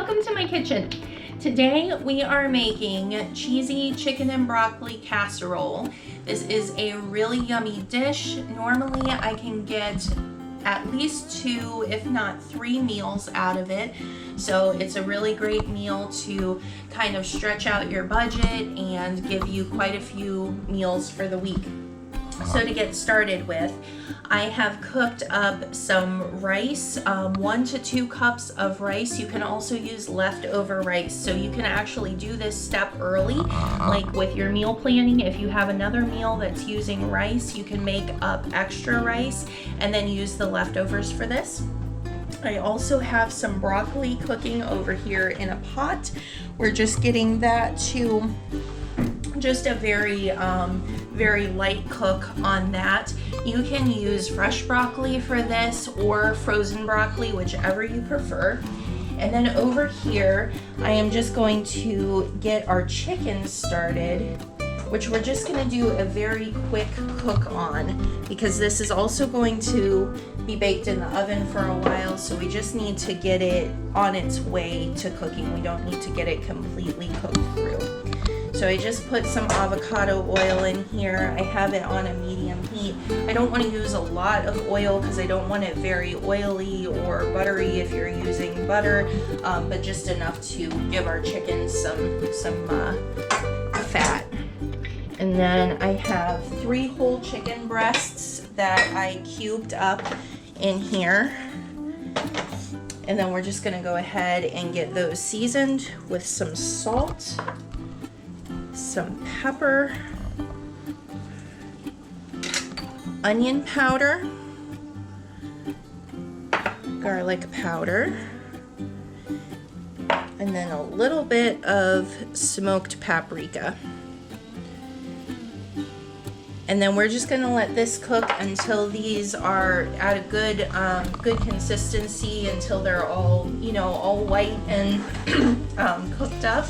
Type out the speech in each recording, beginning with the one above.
welcome to my kitchen. Today we are making cheesy chicken and broccoli casserole. This is a really yummy dish. Normally I can get at least 2, if not 3 meals out of it. So it's a really great meal to kind of stretch out your budget and give you quite a few meals for the week. So to get started with, I have cooked up some rice, 1 to 2 cups of rice. You can also use leftover rice, so you can actually do this step early, like with your meal planning. If you have another meal that's using rice, you can make up extra rice and then use the leftovers for this. I also have some broccoli cooking over here in a pot. We're just getting that to just a very light cook on that. You can use fresh broccoli for this or frozen broccoli, whichever you prefer. And then over here, I am just going to get our chicken started, which we're just gonna do a very quick cook on because this is also going to be baked in the oven for a while, so we just need to get it on its way to cooking. We don't need to get it completely cooked through. So I just put some avocado oil in here. I have it on a medium heat. I don't want to use a lot of oil because I don't want it very oily or buttery if you're using butter, but just enough to give our chicken some fat. And then I have 3 whole chicken breasts that I cubed up in here. And then we're just gonna go ahead and get those seasoned with some salt, some pepper, onion powder, garlic powder, and then a little bit of smoked paprika. And then we're just gonna let this cook until these are at a good consistency, until they're all, all white and cooked up.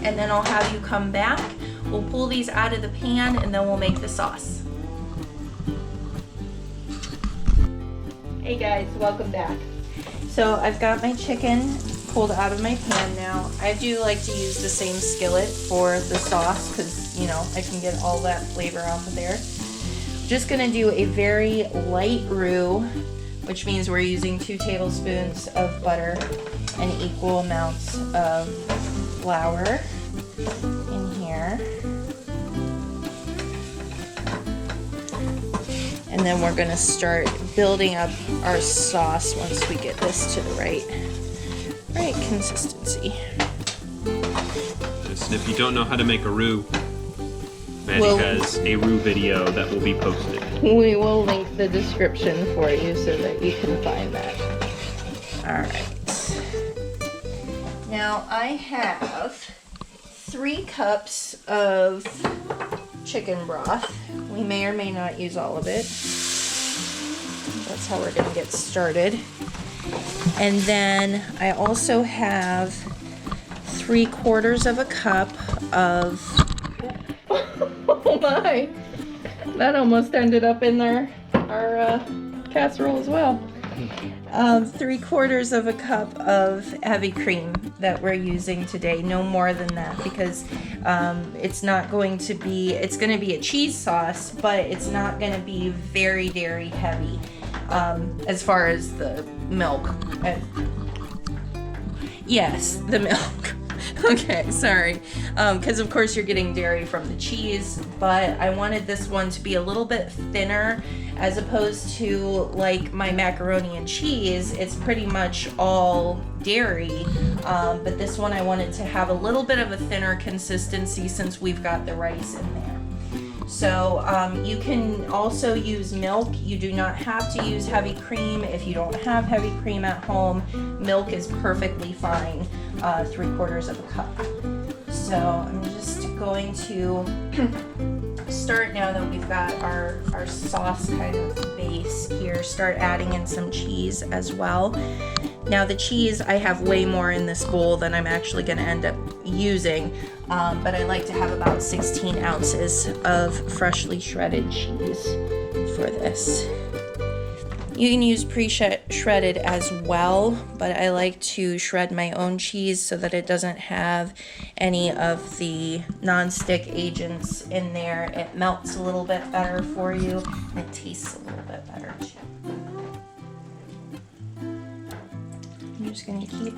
And then I'll have you come back. We'll pull these out of the pan and then we'll make the sauce. Hey guys, welcome back. So I've got my chicken pulled out of my pan now. I do like to use the same skillet for the sauce because, I can get all that flavor off of there. Just gonna do a very light roux, which means we're using 2 tablespoons of butter and equal amounts of flour in here. And then we're gonna start building up our sauce once we get this to the right consistency. And if you don't know how to make a roux, Maddie has a roux video that will be posted. We will link the description for you so that you can find that. Alright. Now I have 3 cups of chicken broth. We may or may not use all of it. That's how we're going to get started. And then I also have 3/4 of a cup of... Oh my! That almost ended up in our casserole as well. 3/4 of a cup of heavy cream that we're using today. No more than that because it's not going to be, it's going to be a cheese sauce, but it's not going to be very dairy heavy as far as the milk. Yes, the milk. Okay, sorry. Because of course you're getting dairy from the cheese, but I wanted this one to be a little bit thinner as opposed to like my macaroni and cheese. It's pretty much all dairy, but this one I wanted to have a little bit of a thinner consistency since we've got the rice in there. So you can also use milk. You do not have to use heavy cream. If you don't have heavy cream at home, milk is perfectly fine, 3/4 of a cup. So I'm just going to start, now that we've got our sauce kind of base here, start adding in some cheese as well. Now the cheese, I have way more in this bowl than I'm actually going to end up using, but I like to have about 16 ounces of freshly shredded cheese for this. You can use pre-shredded as well, but I like to shred my own cheese so that it doesn't have any of the non-stick agents in there. It melts a little bit better for you, and it tastes a little bit better too. I'm just gonna keep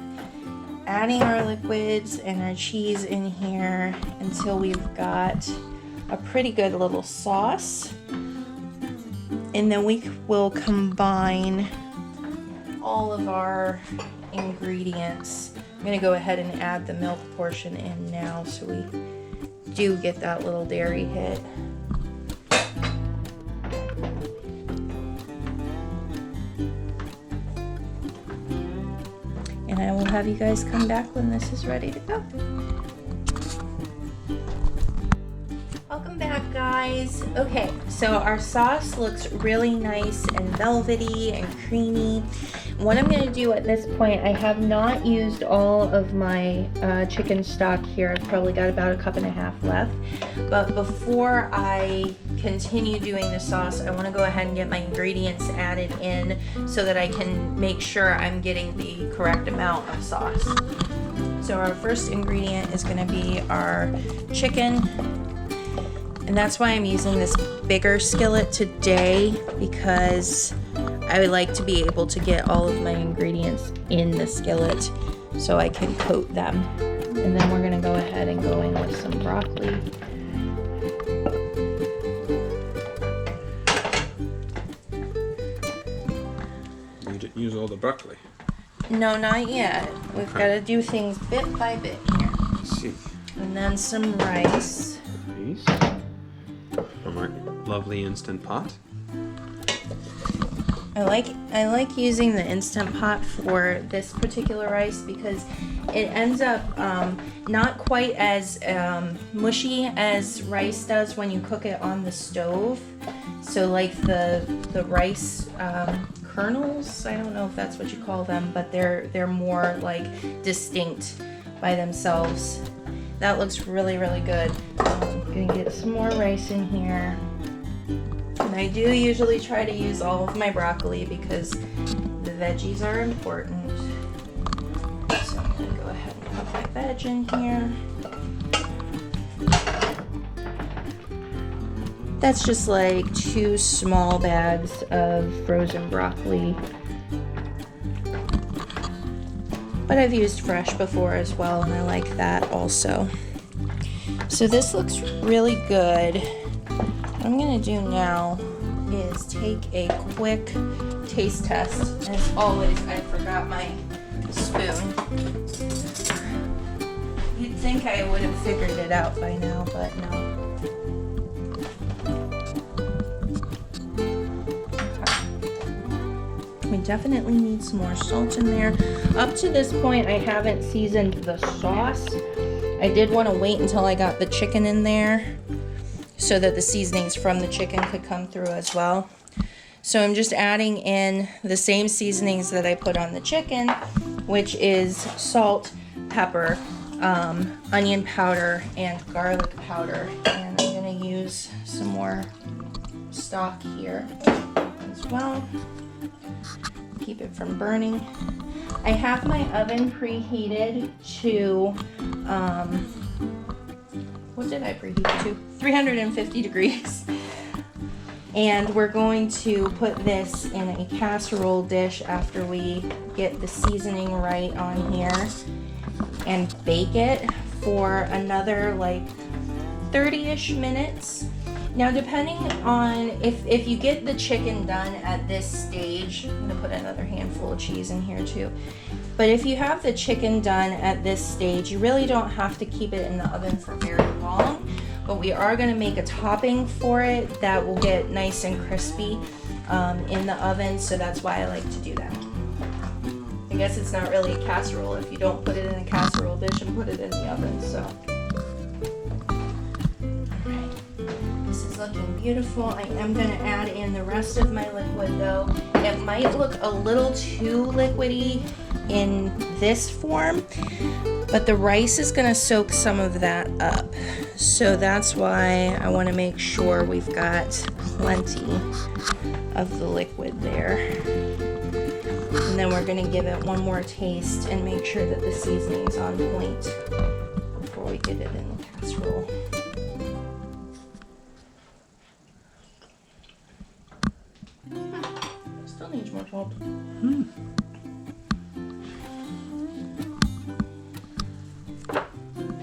adding our liquids and our cheese in here until we've got a pretty good little sauce. And then we will combine all of our ingredients. I'm gonna go ahead and add the milk portion in now so we do get that little dairy hit. And I will have you guys come back when this is ready to go. Welcome back, guys. Okay, so our sauce looks really nice and velvety and creamy. What I'm going to do at this point, I have not used all of my chicken stock here. I've probably got about a cup and a half left. But before I continue doing the sauce, I want to go ahead and get my ingredients added in so that I can make sure I'm getting the correct amount of sauce. So our first ingredient is going to be our chicken. And that's why I'm using this bigger skillet today, because I would like to be able to get all of my ingredients in the skillet so I can coat them. And then we're gonna go ahead and go in with some broccoli. You didn't use all the broccoli. No, not yet. We've got to do things bit by bit here. Let's see. And then some rice. Rice from our lovely Instant Pot. I like using the Instant Pot for this particular rice because it ends up not quite as mushy as rice does when you cook it on the stove. So like the rice kernels, I don't know if that's what you call them, but they're more like distinct by themselves. That looks really, really good. I'm gonna get some more rice in here. And I do usually try to use all of my broccoli because the veggies are important. So I'm gonna go ahead and put my veg in here. That's just like 2 small bags of frozen broccoli. But I've used fresh before as well, and I like that also. So this looks really good. What I'm gonna do now is take a quick taste test. As always, I forgot my spoon. You'd think I would have figured it out by now, but no. We definitely need some more salt in there. Up to this point, I haven't seasoned the sauce. I did want to wait until I got the chicken in there so that the seasonings from the chicken could come through as well. So I'm just adding in the same seasonings that I put on the chicken, which is salt, pepper, onion powder, and garlic powder. And I'm going to use some more stock here as well. Keep it from burning. I have my oven preheated to, what did I preheat it to? 350 degrees. And we're going to put this in a casserole dish after we get the seasoning right on here and bake it for another like 30-ish minutes. Now, depending on if you get the chicken done at this stage, I'm gonna put another handful of cheese in here too. But if you have the chicken done at this stage, you really don't have to keep it in the oven for very long. But we are gonna make a topping for it that will get nice and crispy in the oven, so that's why I like to do that. I guess it's not really a casserole if you don't put it in a casserole dish and put it in the oven, so. Looking beautiful. I am going to add in the rest of my liquid though. It might look a little too liquidy in this form, but the rice is going to soak some of that up. So that's why I want to make sure we've got plenty of the liquid there. And then we're gonna give it one more taste and make sure that the seasoning's on point before we get it in the casserole. Still needs more salt.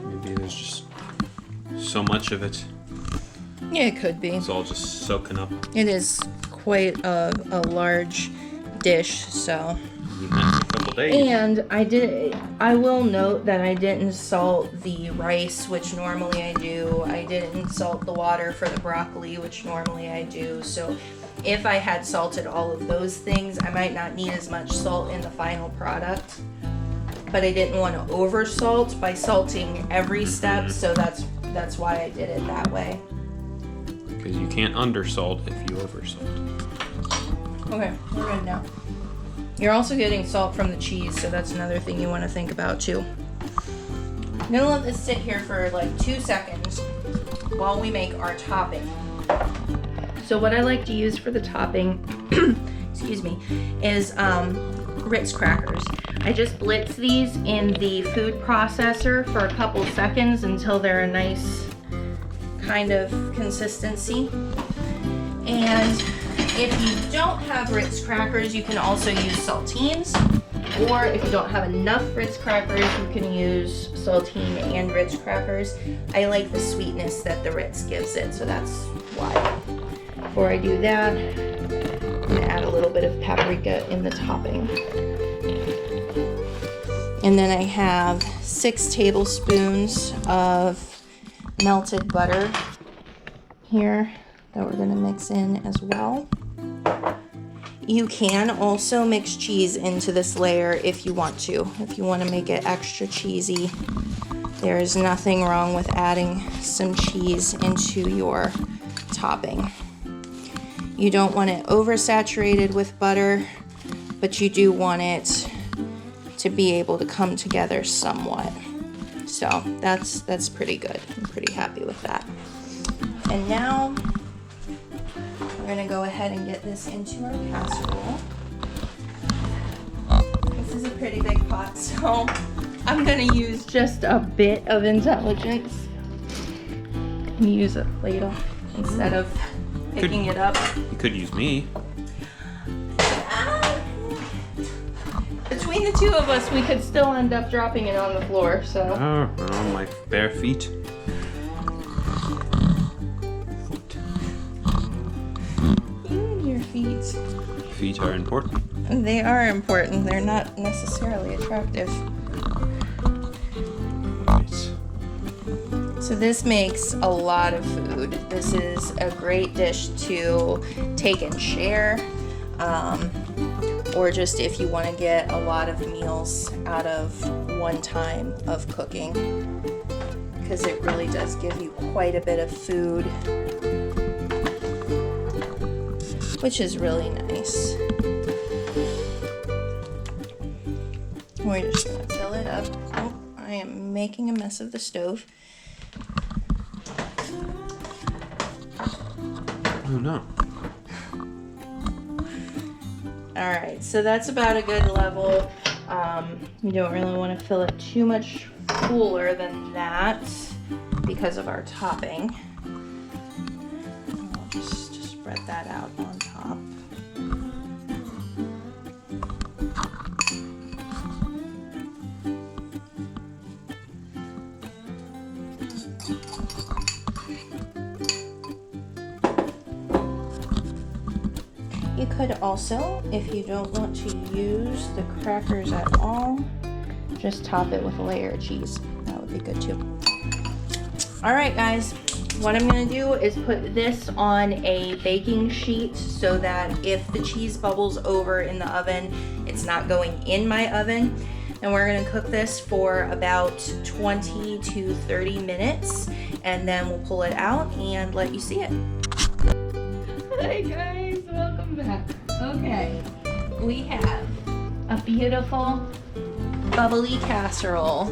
Maybe there's just so much of it. Yeah, it could be. It's all just soaking up. It is quite a large dish, so. Eating that for a couple days. And I will note that I didn't salt the rice, which normally I do. I didn't salt the water for the broccoli, which normally I do. So if I had salted all of those things, I might not need as much salt in the final product. But I didn't want to over salt by salting every step, so that's why I did it that way. Because you can't undersalt if you oversalt. Okay, we're good now. You're also getting salt from the cheese, so that's another thing you want to think about too. I'm gonna let this sit here for like 2 seconds while we make our topping. So what I like to use for the topping, excuse me, is Ritz crackers. I just blitz these in the food processor for a couple seconds until they're a nice kind of consistency. And if you don't have Ritz crackers, you can also use saltines. Or if you don't have enough Ritz crackers, you can use saltine and Ritz crackers. I like the sweetness that the Ritz gives it, so that's why. Before I do that, I'm gonna add a little bit of paprika in the topping. And then I have 6 tablespoons of melted butter here that we're gonna mix in as well. You can also mix cheese into this layer if you want to. If you want to make it extra cheesy, there is nothing wrong with adding some cheese into your topping. You don't want it oversaturated with butter, but you do want it to be able to come together somewhat. So that's pretty good. I'm pretty happy with that. And now we're gonna go ahead and get this into our casserole. This is a pretty big pot, so I'm gonna use just a bit of intelligence and use a ladle instead of picking it up. You could use me. Between the two of us, we could still end up dropping it on the floor, so. Oh, my bare feet. Your feet. Feet are important. They are important. They're not necessarily attractive. Right. So this makes a lot of food. This is a great dish to take and share. Or just if you want to get a lot of meals out of one time of cooking, because it really does give you quite a bit of food, which is really nice. We're just going to fill it up. Oh, I am making a mess of the stove. Oh no. Alright, so that's about a good level. You don't really want to fill it too much fuller than that because of our topping. I'll just spread that out on top. You could also, if you don't want to use the crackers at all, just top it with a layer of cheese. That would be good too. All right, guys, what I'm gonna do is put this on a baking sheet so that if the cheese bubbles over in the oven, it's not going in my oven. And we're gonna cook this for about 20 to 30 minutes, and then we'll pull it out and let you see it. Hi guys, welcome back. Okay, we have a beautiful bubbly casserole.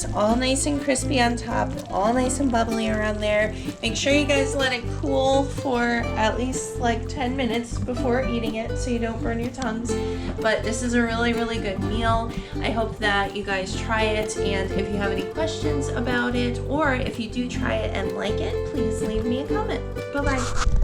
it's all nice and crispy on top, all nice and bubbly around there. Make sure you guys let it cool for at least like 10 minutes before eating it so you don't burn your tongues. But this is a really, really good meal. I hope that you guys try it, and if you have any questions about it, or if you do try it and like it, please leave me a comment. Bye-bye.